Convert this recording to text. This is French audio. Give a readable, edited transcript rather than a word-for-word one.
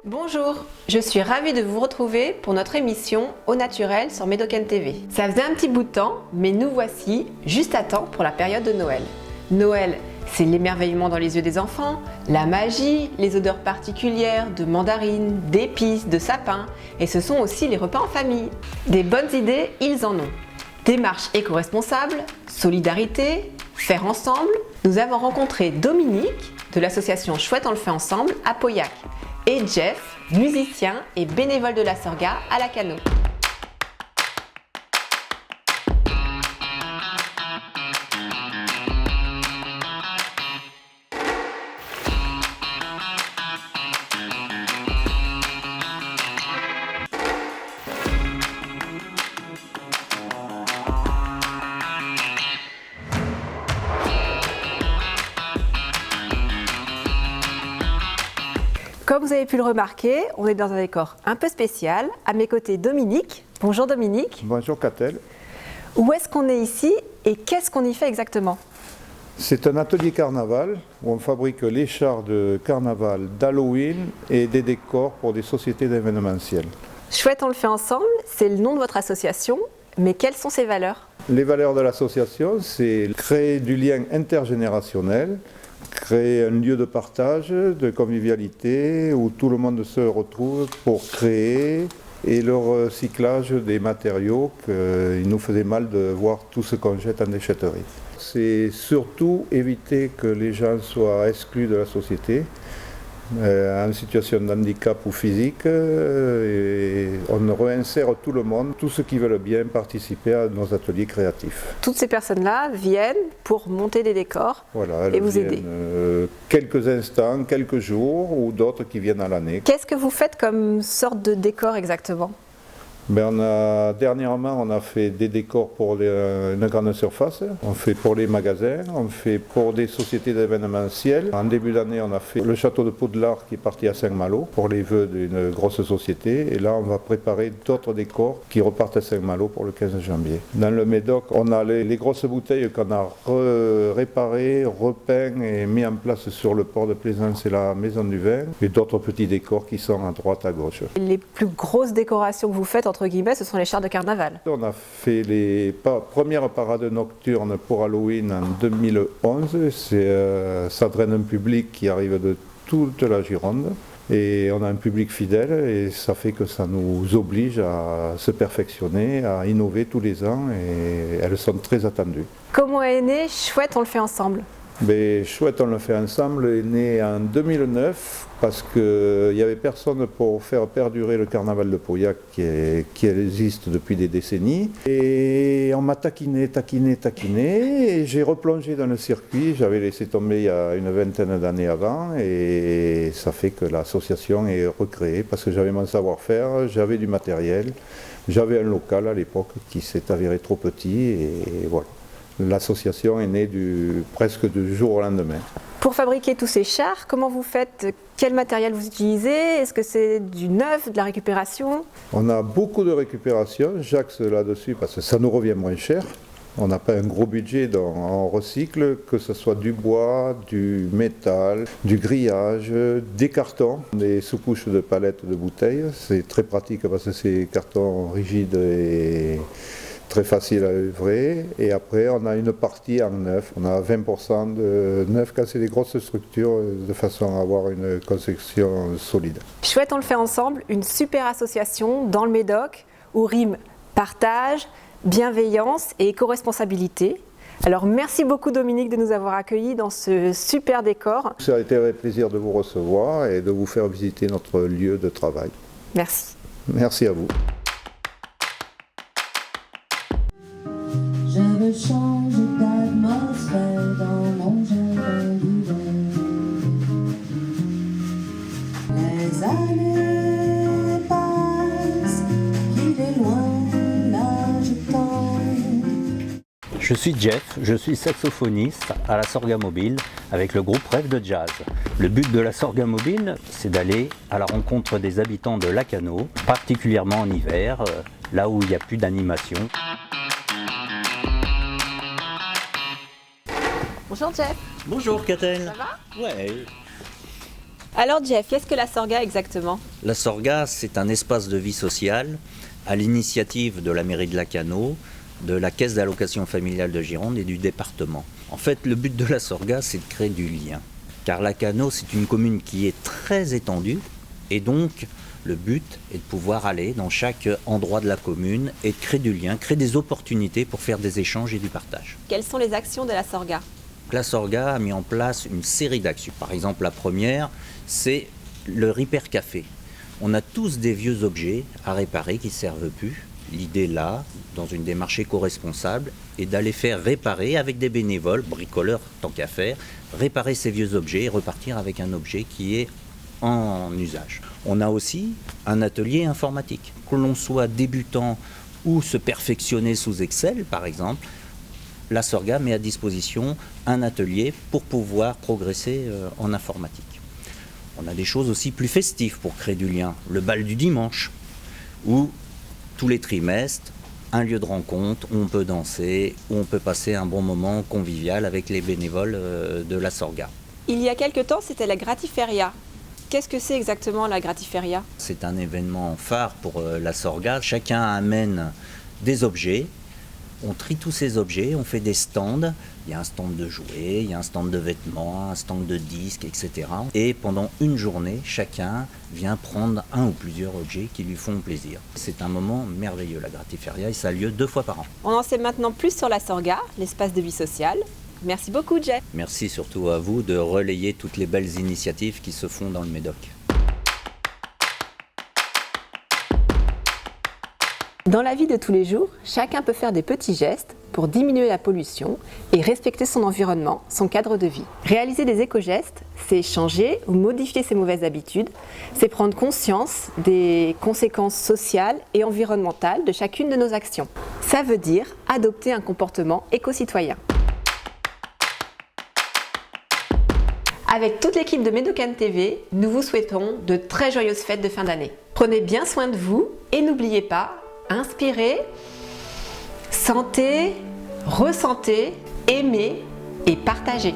Bonjour, je suis ravie de vous retrouver pour notre émission Au Naturel sur Médocaine TV. Ça faisait un petit bout de temps, mais nous voici juste à temps pour la période de Noël. Noël, c'est l'émerveillement dans les yeux des enfants, la magie, les odeurs particulières de mandarines, d'épices, de sapins, et ce sont aussi les repas en famille. Des bonnes idées, ils en ont. Démarche éco-responsable, solidarité, faire ensemble. Nous avons rencontré Dominique de l'association Chouette on le fait ensemble à Pauillac et Jeff, musicien et bénévole de la Sorga à Lacanau. Comme vous avez pu le remarquer, on est dans un décor un peu spécial. À mes côtés, Dominique. Bonjour Dominique. Bonjour Catel. Où est-ce qu'on est ici et qu'est-ce qu'on y fait exactement? C'est un atelier carnaval où on fabrique les chars de carnaval d'Halloween et des décors pour des sociétés d'événementiel. Chouette, on le fait ensemble, c'est le nom de votre association, mais quelles sont ses valeurs? Les valeurs de l'association, c'est créer du lien intergénérationnel, créer un lieu de partage, de convivialité, où tout le monde se retrouve pour créer, et le recyclage des matériaux, qu'il nous faisait mal de voir tout ce qu'on jette en déchetterie. C'est surtout éviter que les gens soient exclus de la société, en situation de handicap ou physique, et on réinsère tout le monde, tous ceux qui veulent bien participer à nos ateliers créatifs. Toutes ces personnes-là viennent pour monter des décors et vous aider. Quelques instants, quelques jours, ou d'autres qui viennent à l'année. Qu'est-ce que vous faites comme sorte de décor exactement? Dernièrement, on a fait des décors pour une grande surface, on fait pour les magasins, on fait pour des sociétés d'événementiel. En début d'année, on a fait le château de Poudlard qui est parti à Saint-Malo pour les vœux d'une grosse société. Et là, on va préparer d'autres décors qui repartent à Saint-Malo pour le 15 janvier. Dans le Médoc, on a les grosses bouteilles qu'on a réparées, repeintes et mis en place sur le port de Plaisance et la maison du vin. Et d'autres petits décors qui sont à droite, à gauche. Les plus grosses décorations que vous faites, entre guillemets, ce sont les chars de carnaval. On a fait les premières parades nocturnes pour Halloween en 2011. Ça draine un public qui arrive de toute la Gironde. Et on a un public fidèle et ça fait que ça nous oblige à se perfectionner, à innover tous les ans et elles sont très attendues. Comment est né Chouette, on le fait ensemble? Chouette, on le fait ensemble est né en 2009 parce qu'il n'y avait personne pour faire perdurer le carnaval de Pauillac qui existe depuis des décennies. Et on m'a taquiné, et j'ai replongé dans le circuit. J'avais laissé tomber il y a une vingtaine d'années avant et ça fait que l'association est recréée parce que j'avais mon savoir-faire, j'avais du matériel, j'avais un local à l'époque qui s'est avéré trop petit et voilà. L'association est née presque du jour au lendemain. Pour fabriquer tous ces chars, comment vous faites? Quel matériel vous utilisez? Est-ce que c'est du neuf, de la récupération? On a beaucoup de récupération, j'axe là-dessus parce que ça nous revient moins cher. On n'a pas un gros budget, on recycle, que ce soit du bois, du métal, du grillage, des cartons, des sous-couches de palettes de bouteilles. C'est très pratique parce que c'est cartons rigides et très facile à œuvrer, et après on a une partie en neuf, on a 20% de neuf quand c'est des grosses structures de façon à avoir une construction solide. Chouette, on le fait ensemble, une super association dans le Médoc où rime partage, bienveillance et éco-responsabilité. Alors merci beaucoup Dominique de nous avoir accueillis dans ce super décor. Ça a été un plaisir de vous recevoir et de vous faire visiter notre lieu de travail. Merci. Merci à vous. Je veux changer d'atmosphère dans mon jardin d'hiver. Les années passent, il est loin l'âge temps. Je suis Jeff, je suis saxophoniste à la Sorga Mobile avec le groupe Rêve de Jazz. Le but de la Sorga Mobile, c'est d'aller à la rencontre des habitants de Lacanau, particulièrement en hiver, là où il n'y a plus d'animation. Bonjour Jeff. Bonjour Catel. Ça va? Ouais. Alors Jeff, qu'est-ce que la Sorga exactement? La Sorga, c'est un espace de vie sociale à l'initiative de la mairie de Lacanau, de la Caisse d'allocation familiale de Gironde et du département. En fait, le but de la Sorga, c'est de créer du lien. Car Lacanau, c'est une commune qui est très étendue et donc le but est de pouvoir aller dans chaque endroit de la commune et de créer du lien, créer des opportunités pour faire des échanges et du partage. Quelles sont les actions de la Sorga? La Sorga a mis en place une série d'actions. Par exemple, la première, c'est le Repair Café. On a tous des vieux objets à réparer qui ne servent plus. L'idée là, dans une démarche éco-responsable, est d'aller faire réparer avec des bénévoles, bricoleurs tant qu'à faire, réparer ces vieux objets et repartir avec un objet qui est en usage. On a aussi un atelier informatique. Que l'on soit débutant ou se perfectionner sous Excel, par exemple, la Sorga met à disposition un atelier pour pouvoir progresser en informatique. On a des choses aussi plus festives pour créer du lien. Le bal du dimanche, où tous les trimestres, un lieu de rencontre où on peut danser, où on peut passer un bon moment convivial avec les bénévoles de la Sorga. Il y a quelque temps, c'était la Gratiféria. Qu'est-ce que c'est exactement la Gratiféria? C'est un événement phare pour la Sorga. Chacun amène des objets. On trie tous ces objets, on fait des stands. Il y a un stand de jouets, il y a un stand de vêtements, un stand de disques, etc. Et pendant une journée, chacun vient prendre un ou plusieurs objets qui lui font plaisir. C'est un moment merveilleux, la Gratiféria, et ça a lieu 2 fois par an. On en sait maintenant plus sur la Sorga, l'espace de vie sociale. Merci beaucoup, Jeff. Merci surtout à vous de relayer toutes les belles initiatives qui se font dans le Médoc. Dans la vie de tous les jours, chacun peut faire des petits gestes pour diminuer la pollution et respecter son environnement, son cadre de vie. Réaliser des éco-gestes, c'est changer ou modifier ses mauvaises habitudes, c'est prendre conscience des conséquences sociales et environnementales de chacune de nos actions. Ça veut dire adopter un comportement éco-citoyen. Avec toute l'équipe de Médocan TV, nous vous souhaitons de très joyeuses fêtes de fin d'année. Prenez bien soin de vous et n'oubliez pas, inspirez, sentez, ressentez, aimez et partagez.